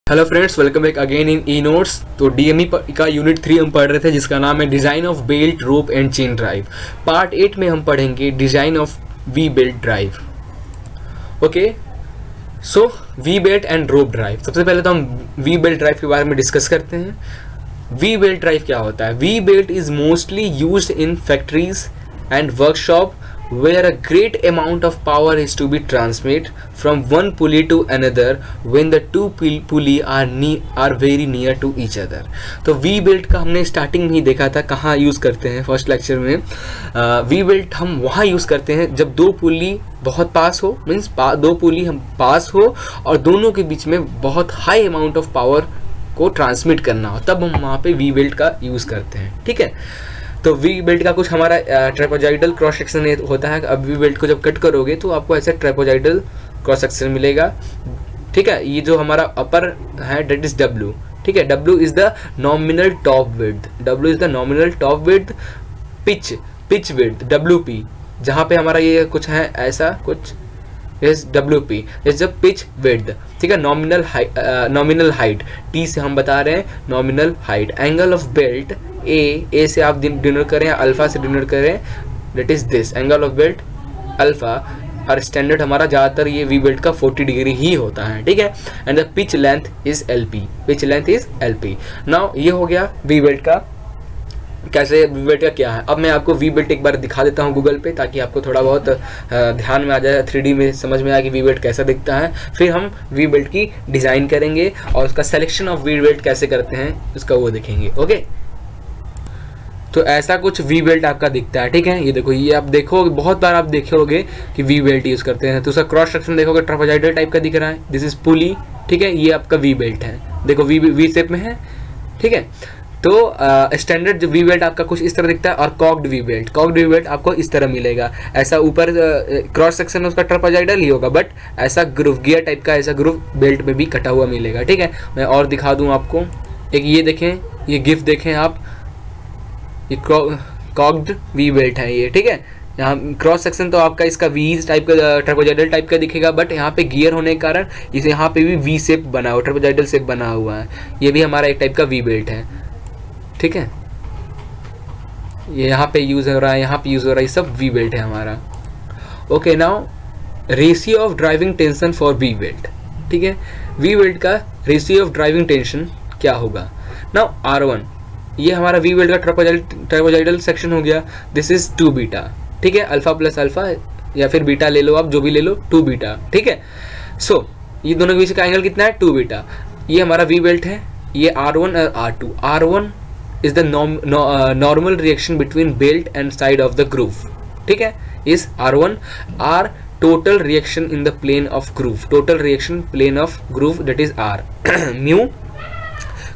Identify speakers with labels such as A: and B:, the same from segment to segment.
A: Hello friends, welcome back again in e notes. तो DME का unit 3 हम पढ़ रहे थे जिसका नाम है design of belt rope and chain drive. Part 8 में हम पढ़ेंगे design of V belt drive. Okay, so we belt and rope drive. सबसे पहले तो हम वी बेल्ट ड्राइव के बारे में डिस्कस करते हैं। वी बेल्ट ड्राइव क्या होता है? V belt is mostly used in factories and workshop where a great amount of power is to be transmitted from one pulley to another when the two pulley are very near to each other। तो V belt का हमने starting में ही देखा था कहाँ use करते हैं। First lecture में V बेल्ट हम वहाँ यूज़ करते हैं जब दो पुली बहुत पास हो, मीन्स दो पुली हम पास हो और दोनों के बीच में बहुत हाई अमाउंट ऑफ पावर को ट्रांसमिट करना हो, तब हम वहाँ पे V बेल्ट का यूज़ करते हैं। ठीक है, तो वी बेल्ट का कुछ हमारा ट्रेपोजाइडल क्रॉस सेक्शन होता है। अब वी बेल्ट को जब कट करोगे तो आपको ऐसे ट्रेपोजाइडल क्रॉस सेक्शन मिलेगा। ठीक है, ये जो हमारा अपर है डेट इज डब्ल्यू। ठीक है, W is the nominal top width, W is the nominal top width. Pitch width W P, जहाँ पे हमारा ये कुछ है ऐसा कुछ is W P is the pitch width. ठीक है, नॉमिनल हाइट टी से हम बता रहे हैं nominal height. Angle of belt A से आप डिनोट करें या अल्फा से डिनोट करें, that is this angle of belt alpha. और स्टैंडर्ड हमारा ज़्यादातर ये वी बेल्ट का 40 डिग्री ही होता है। ठीक है, and the pitch length is LP, pitch length is LP. Now ये हो गया वी बेल्ट का, कैसे वी बेल्ट का क्या है। अब मैं आपको वी बेल्ट एक बार दिखा देता हूँ गूगल पे, ताकि आपको थोड़ा बहुत ध्यान में आ जाए, 3D में समझ में आए कि वी बेल्ट कैसा दिखता है। फिर हम वी बेल्ट की डिज़ाइन करेंगे और उसका सिलेक्शन ऑफ वी बेल्ट कैसे करते हैं उसका वो देखेंगे। ओके, तो ऐसा कुछ वी बेल्ट आपका दिखता है। ठीक है, ये देखो, ये आप देखो बहुत बार आप देखे होगे कि वी बेल्ट यूज़ करते हैं। तो उसका क्रॉस सेक्शन देखोगे ट्रेपेजॉइडल टाइप का दिख रहा है, दिस इज पुली। ठीक है, ये आपका वी बेल्ट है, देखो वी शेप में है। ठीक है, तो स्टैंडर्ड जो वी बेल्ट आपका कुछ इस तरह दिखता है। और कॉक्ड वी बेल्ट आपको इस तरह मिलेगा। ऐसा ऊपर क्रॉस सेक्शन उसका ट्रेपेजॉइडल ही होगा, बट ऐसा ग्रूव गियर टाइप का ऐसा ग्रूव बेल्ट में भी कटा हुआ मिलेगा। ठीक है, मैं और दिखा दूँ आपको, एक ये देखें, ये गिफ्ट देखें आप, ये कॉक्ड वी बेल्ट है ये। ठीक है, यहाँ क्रॉस सेक्शन तो आपका इसका वी टाइप का ट्रेपेजॉइडल टाइप का दिखेगा, बट यहाँ पे गियर होने के कारण इसे यहाँ पे भी वी शेप बना हुआ, ट्रेपेजॉइडल शेप बना हुआ है। ये भी हमारा एक टाइप का वी बेल्ट है। ठीक है, ये यहाँ पे यूज़ हो रहा है, यहाँ पे यूज़ हो रहा है, ये सब वी बेल्ट है हमारा। Okay, now ratio of driving tension for we belt. ठीक है, वी बेल्ट का रेशियो ऑफ ड्राइविंग टेंशन क्या होगा? नाउ R1, ये हमारा वी बेल्ट का ट्रेपेजॉइडल सेक्शन हो गया, दिस इज 2 बीटा। ठीक है, अल्फा प्लस अल्फा या फिर बीटा ले लो आप, जो भी ले लो, 2 बीटा। ठीक है, सो ये दोनों के बीच का एंगल कितना है? 2 बीटा। ये हमारा वी बेल्ट है, ये R1 और R2। R1 is the normal reaction between belt and side of the groove. ठीक है, is R1। R total reaction in the plane of groove, total reaction plane of groove, that is R। Mu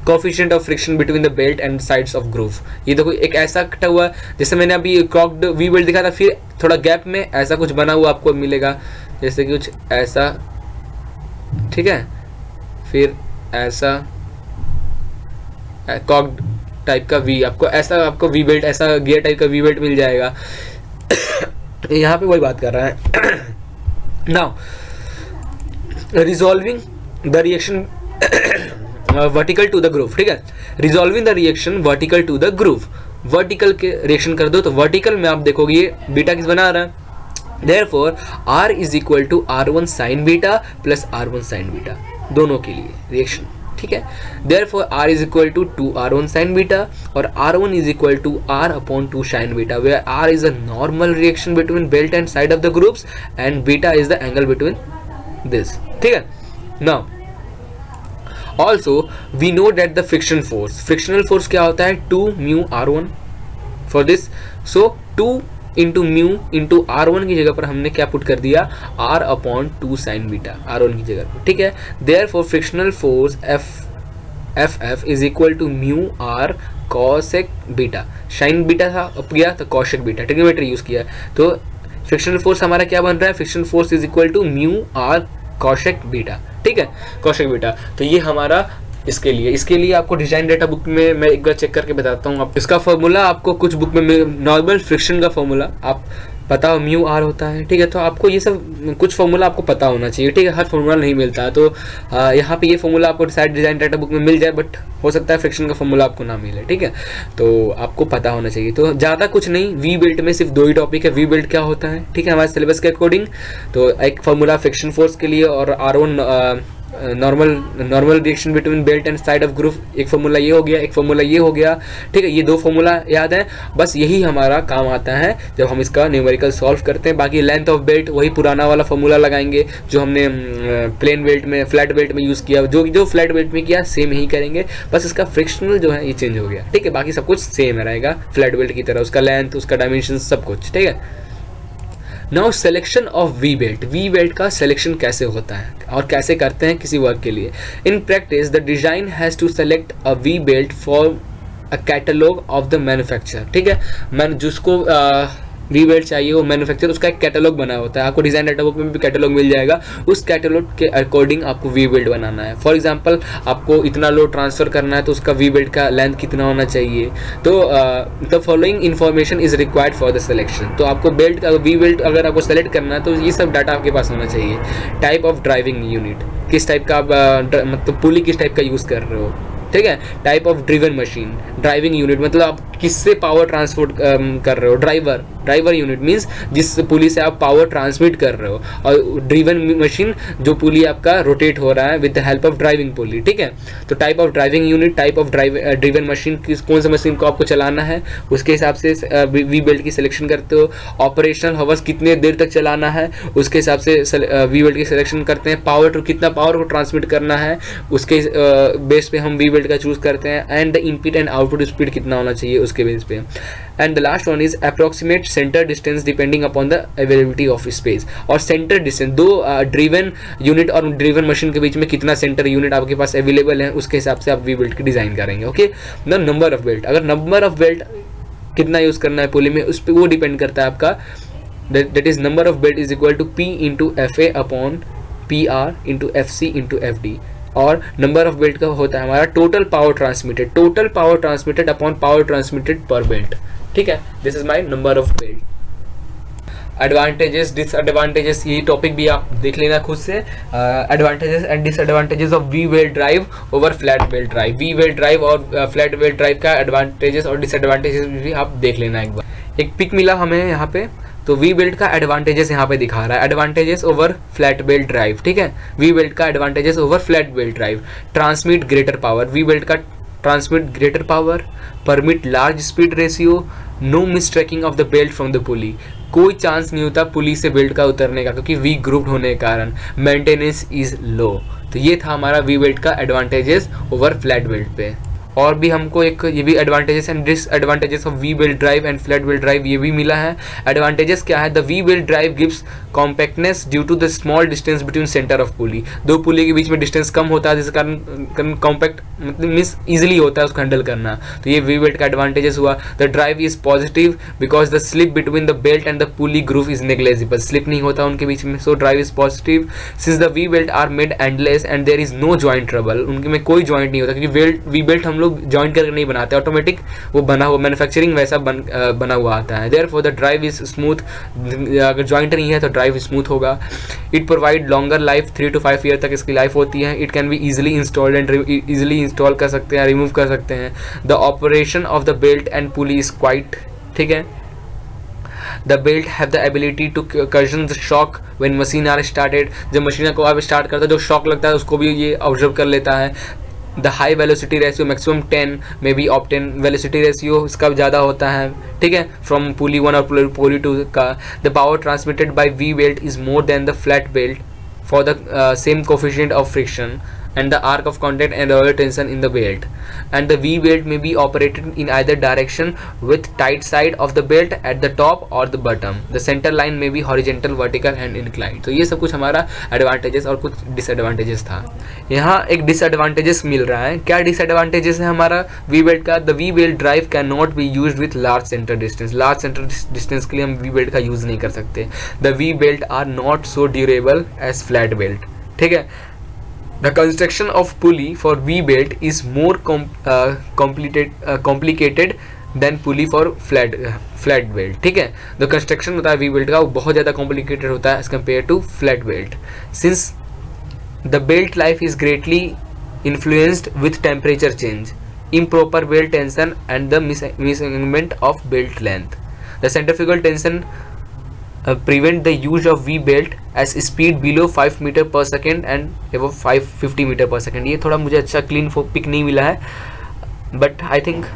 A: coefficient of friction between the belt and sides of groove. ये देखो एक ऐसा कटा हुआ, जैसे मैंने अभी कॉक्ड वी बेल्ट दिखा था, फिर थोड़ा गैप में ऐसा कुछ बना हुआ आपको मिलेगा, जैसे कि कुछ ऐसा। ठीक है, फिर ऐसा कॉक्ड टाइप का वी, आपको ऐसा आपको वी बेल्ट, ऐसा गियर टाइप का वी बेल्ट मिल जाएगा। यहाँ पे वही बात कर रहा है। Now resolving the reaction vertical to the groove. ठीक है, resolving the reaction vertical to the groove, vertical के रिएक्शन कर दो तो वर्टिकल में आप देखोगे ये बीटा किस बना रहा है। Therefore R is equal to R1 sine beta plus R1 sine beta, दोनों के लिए रिएक्शन। ठीक है, therefore R is equal to 2R1 sine beta और R1 is equal to R upon 2 sine beta, where R is a normal reaction between belt and side of the grooves and beta is the angle between this. ठीक है, now also we know that the friction force, frictional force क्या होता है? 2 mu R1 for this, so 2 into mu into R1 की जगह पर हमने क्या पुट कर दिया? R upon 2 sin beta, R1 की जगह पर। ठीक है, therefore frictional force FF is equal to mu R cosec beta, sin beta था अब गया तो cosec बीटा, ट्रिग्नोमेट्री यूज किया, तो फ्रिक्शनल फोर्स हमारा क्या बन रहा है? Frictional force is equal to mu R cosec beta. ठीक है, कॉशेक बीटा। तो ये हमारा इसके लिए आपको डिजाइन डेटा बुक में मैं एक बार चेक करके बताता हूँ। आप इसका फॉर्मूला आपको कुछ बुक में, नॉर्मल फ्रिक्शन का फॉर्मूला आप पता हो म्यू आर होता है, ठीक है। तो आपको ये सब कुछ फॉर्मूला आपको पता होना चाहिए, ठीक है। हर फॉर्मूला नहीं मिलता है, तो यहाँ पे ये फॉर्मूला आपको शायद डिज़ाइन डाटा बुक में मिल जाए, बट हो सकता है फ्रिक्शन का फॉर्मूला आपको ना मिले, ठीक है। तो आपको पता होना चाहिए। तो ज़्यादा कुछ नहीं, वी बिल्ट में सिर्फ 2 ही टॉपिक है। वी बिल्ट क्या होता है, ठीक है, हमारे सिलेबस के अकॉर्डिंग। तो एक फॉर्मूला फ्रिक्शन फोर्स के लिए और R1 normal reaction between belt and side of group, एक फॉर्मूला ये हो गया, एक फॉर्मूला ये हो गया, ठीक है। ये 2 फॉर्मूला याद है, बस यही हमारा काम आता है जब हम इसका न्यूमेरिकल सॉल्व करते हैं। बाकी लेंथ ऑफ बेल्ट वही पुराना वाला फॉर्मूला लगाएंगे जो हमने प्लेन बेल्ट में, फ्लैट बेल्ट में यूज़ किया, जो फ्लैट बेल्ट में किया सेम ही करेंगे, बस इसका फ्रिक्शनल जो है ये चेंज हो गया, ठीक है। बाकी सब कुछ सेम रहेगा फ्लैट बेल्ट की तरह, उसका लेंथ, उसका डायमेंशन, सब कुछ, ठीक है। Now selection of V belt, we belt का सिलेक्शन कैसे होता है और कैसे करते हैं किसी वर्क के लिए। In practice the design has to select a V belt for a catalogue of the manufacturer, ठीक है। मैं जिसको वी बेल्ट चाहिए वो मैन्युफैक्चर, उसका एक कैटलॉग बना होता है, आपको डिज़ाइन डाटा बुक में भी कैटलॉग मिल जाएगा। उस कैटलॉग के अकॉर्डिंग आपको वी बेल्ट बनाना है। फॉर एग्जांपल आपको इतना लोड ट्रांसफ़र करना है तो उसका वी बेल्ट का लेंथ कितना होना चाहिए। तो the following information is required for the selection. तो आपको बेल्ट का वी बेल्ट अगर आपको सेलेक्ट करना है तो ये सब डाटा आपके पास होना चाहिए। टाइप ऑफ ड्राइविंग यूनिट, किस टाइप का आप मतलब पुली किस टाइप का यूज़ कर रहे हो, ठीक है। Type of driven machine, driving unit मतलब आप किससे पावर ट्रांसपोर्ट कर रहे हो। ड्राइवर यूनिट मींस जिस पुली से आप पावर ट्रांसमिट कर रहे हो, और ड्रिवन मशीन जो पुली आपका रोटेट हो रहा है with the help of driving pulley, ठीक है। तो type of driving unit, type of driven machine, कौन सा मशीन को आपको चलाना है उसके हिसाब से वी बेल्ट की सिलेक्शन करते हो। ऑपरेशनल हवर्स कितने देर तक चलाना है उसके हिसाब से वी बेल्ट की सिलेक्शन करते हैं। पावर टू कितना पावर को ट्रांसमिट करना है उसके बेस पे हम वी बेल्ट का चूज करते हैं। And the input and output speed कितना होना चाहिए उसके बेस पे। And the last one is approximate centre distance depending upon the availability of space. और सेंटर डिस्टेंस, 2 ड्रिवन यूनिट और ड्रिवन मशीन के बीच में कितना सेंटर यूनिट आपके पास अवेलेबल है उसके हिसाब से आप वी बेल्ट की डिजाइन करेंगे, okay. The number of belt, अगर नंबर ऑफ बेल्ट कितना यूज करना है पुली में उस पर वो डिपेंड करता है आपका। That is number of belt is equal to P into FA upon PR into FC into FD। और नंबर ऑफ बेल्ट का होता है हमारा total power transmitted upon power transmitted पर बेल्ट, ठीक है। This is my number of belt. Advantages, disadvantages, ये topic भी आप देख लेना खुद से। Advantages and disadvantages of V belt drive over flat belt drive. V belt drive और फ्लैट बेल्ट ड्राइव का एडवांटेजेस और डिसएडवांटेजेस भी आप देख लेना एक बार। एक पिक मिला हमें यहाँ पे, तो वी बेल्ट का एडवांटेजेस यहाँ पे दिखा रहा है, advantages over flat belt drive, ठीक है। वी बेल्ट का advantages over flat belt drive, transmit greater power, V belt का transmit greater power, permit large speed ratio, no mistracking of the belt from the pulley, कोई chance नहीं होता पुली से belt का उतरने का क्योंकि वी ग्रुप्ड होने के कारण, मेंटेनेंस इज लो। तो ये था हमारा वी बेल्ट का एडवांटेजेस ओवर फ्लैट बेल्ट पे। और भी हमको एक ये भी advantages and disadvantages of V belt drive and flat belt drive ये भी मिला है। एडवांटेजेस क्या है, the V belt drive gives compactness due to the small distance between centre of pulley. 2 pulley के बीच में डिस्टेंस कम होता है जिस कारण कॉम्पैक्ट मतलब मिस इजिली होता है उसको हैंडल करना। तो ये वी बेल्ट का एडवांटेजेस हुआ। The drive is positive because the slip between the belt and the pulley groove is negligible, slip नहीं होता उनके बीच में, so drive is positive. Since the V belt are made endless and there is no joint trouble, उनके में कोई joint नहीं होता क्योंकि वी बेल्ट हम लोग जॉइंट करके नहीं बनाते, ऑटोमेटिक वो बना हुआ मैन्युफैक्चरिंग वैसा बना हुआ आता है। Therefore the drive is smooth, अगर जॉइंट नहीं है तो ड्राइव स्मूथ होगा। It provide longer life, 3 to 5 year तक इसकी लाइफ होती है। It can be easily installed and easily install कर सकते हैं, रिमूव कर सकते हैं। The operation of the belt and pulley is quiet, ठीक है। The belt have the ability to cushion the shock when machine are started, जब machine को आप स्टार्ट करता है जो शॉक लगता है उसको भी ये ऑब्जर्व कर लेता है। The high velocity ratio maximum 10 में बी ऑप्टेन, वेलोसिटी रेशियो इसका ज़्यादा होता है, ठीक है, फ्रॉम पुली 1 और पुली 2 का। The power transmitted by we belt is more than the flat belt for the same coefficient of friction and the arc of contact and roller tension in the belt, and the V belt may be operated in either direction with tight side of the belt at the top or the bottom. The center line may be horizontal, vertical and inclined. तो ये सब कुछ हमारा advantages और कुछ disadvantages था। यहाँ एक डिसएडवांटेजेस मिल रहा है, क्या डिसएडवांटेजेस है हमारा वी बेल्ट का, the V belt drive can not be used with large centre distance, large centre distance के लिए हम वी बेल्ट का यूज नहीं कर सकते। The V belt are not so durable as flat belt, ठीक है। The construction of pulley for V belt is more complicated, then pulley for flat belt, ठीक है। जो कंस्ट्रक्शन होता है वी बेल्ट का वो बहुत ज़्यादा कॉम्प्लिकेटेड होता है as compare to flat belt, since the belt life is greatly influenced with temperature change, improper belt tension and the misalignment of belt length. The centrifugal tension prevent the use of V belt as speed below 5 meter per second and above 550 meter per second. ये थोड़ा मुझे अच्छा clean pick नहीं मिला है, but I think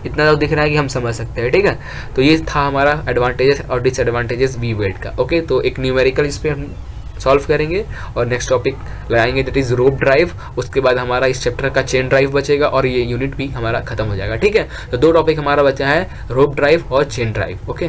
A: इतना तो दिख रहा है कि हम समझ सकते हैं, ठीक है। तो ये था हमारा एडवांटेजेस और डिसएडवांटेजेस वी बेल्ट का। ओके, तो एक न्यूमेरिकल इस पर हम सॉल्व करेंगे और नेक्स्ट टॉपिक लगाएंगे दैट इज रोप ड्राइव। उसके बाद हमारा इस चैप्टर का चेन ड्राइव बचेगा और ये यूनिट भी हमारा खत्म हो जाएगा, ठीक है। तो 2 टॉपिक हमारा बचा है, रोप ड्राइव और चेन ड्राइव। ओके।